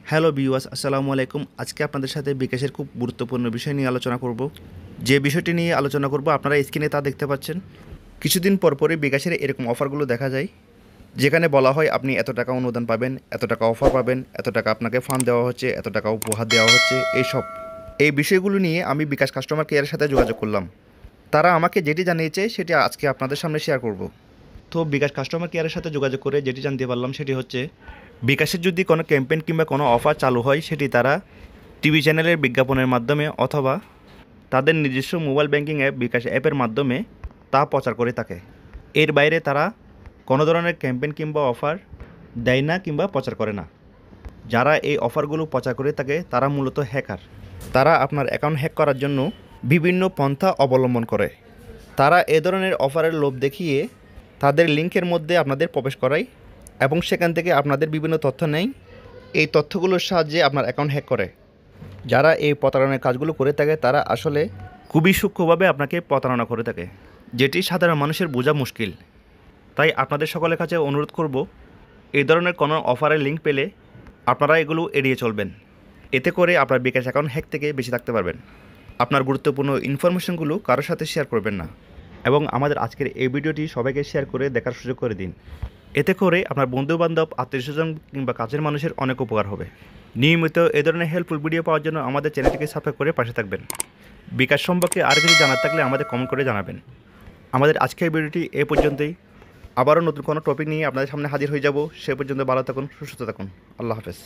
Hello viewers, আসসালামু আলাইকুম। আজকে আপনাদের সাথে বিকাশের খুব গুরুত্বপূর্ণ বিষয় নিয়ে আলোচনা করব। যে বিষয়টি নিয়ে আলোচনা করব আপনারা স্ক্রিনে তা দেখতে পাচ্ছেন। কিছুদিন পর পরই বিকাশের এরকম অফারগুলো দেখা যায়, যেখানে বলা হয় আপনি এত টাকা অনুদান পাবেন, এত টাকা অফার পাবেন, এত টাকা আপনাকে ফান্ড দেওয়া হচ্ছে, এত টাকা উপহার দেওয়া হচ্ছে। এই বিষয়গুলো নিয়ে আমি বিকাশ কাস্টমার কেয়ারের সাথে যোগাযোগ করলাম। তারা আমাকে যেটি জানিয়েছে সেটি আজকে আপনাদের সামনে শেয়ার করব। তো বিকাশ কাস্টমার কেয়ারের সাথে যোগাযোগ করে যেটি জানতে পারলাম সেটি হচ্ছে, বিকাশের যদি কোনো ক্যাম্পেইন কিংবা কোনো অফার চালু হয় সেটি তারা টিভি চ্যানেলের বিজ্ঞাপনের মাধ্যমে অথবা তাদের নিজস্ব মোবাইল ব্যাংকিং অ্যাপ বিকাশ অ্যাপের মাধ্যমে তা প্রচার করে থাকে। এর বাইরে তারা কোনো ধরনের ক্যাম্পেইন কিংবা অফার দেয় না কিংবা প্রচার করে না। যারা এই অফারগুলো প্রচার করে থাকে তারা মূলত হ্যাকার। তারা আপনার অ্যাকাউন্ট হ্যাক করার জন্য বিভিন্ন পন্থা অবলম্বন করে। তারা এ ধরনের অফারের লোভ দেখিয়ে তাদের লিঙ্কের মধ্যে আপনাদের প্রবেশ করায় এবং সেখান থেকে আপনাদের বিভিন্ন তথ্য নেয়। এই তথ্যগুলোর সাহায্যে আপনার অ্যাকাউন্ট হ্যাক করে। যারা এই প্রতারণার কাজগুলো করে থাকে তারা আসলে খুবই সূক্ষ্মভাবে আপনাকে প্রতারণা করে থাকে, যেটি সাধারণ মানুষের বোঝা মুশকিল। তাই আপনাদের সকলের কাছে অনুরোধ করব, এই ধরনের কোনো অফারের লিঙ্ক পেলে আপনারা এগুলো এড়িয়ে চলবেন। এতে করে আপনার বিকাশ অ্যাকাউন্ট হ্যাক থেকে বেঁচে থাকতে পারবেন। আপনার গুরুত্বপূর্ণ ইনফরমেশনগুলো কারোর সাথে শেয়ার করবেন না এবং আমাদের আজকের এই ভিডিওটি সবাইকে শেয়ার করে দেখার সুযোগ করে দিন। এতে করে আপনার বন্ধুবান্ধব, আত্মীয়স্বজন কিংবা কাছের মানুষের অনেক উপকার হবে। নিয়মিত এ ধরনের হেল্পফুল ভিডিও পাওয়ার জন্য আমাদের চ্যানেলটিকে সাবস্ক্রাইব করে পাশে থাকবেন। বিকাশ সম্পর্কে আর কিছু জানার থাকলে আমাদের কমেন্ট করে জানাবেন। আমাদের আজকের ভিডিওটি এ পর্যন্তই। আবারও নতুন কোনো টপিক নিয়ে আপনাদের সামনে হাজির হয়ে যাব। সে পর্যন্ত ভালো থাকুন, সুস্থ থাকুন। আল্লাহ হাফেজ।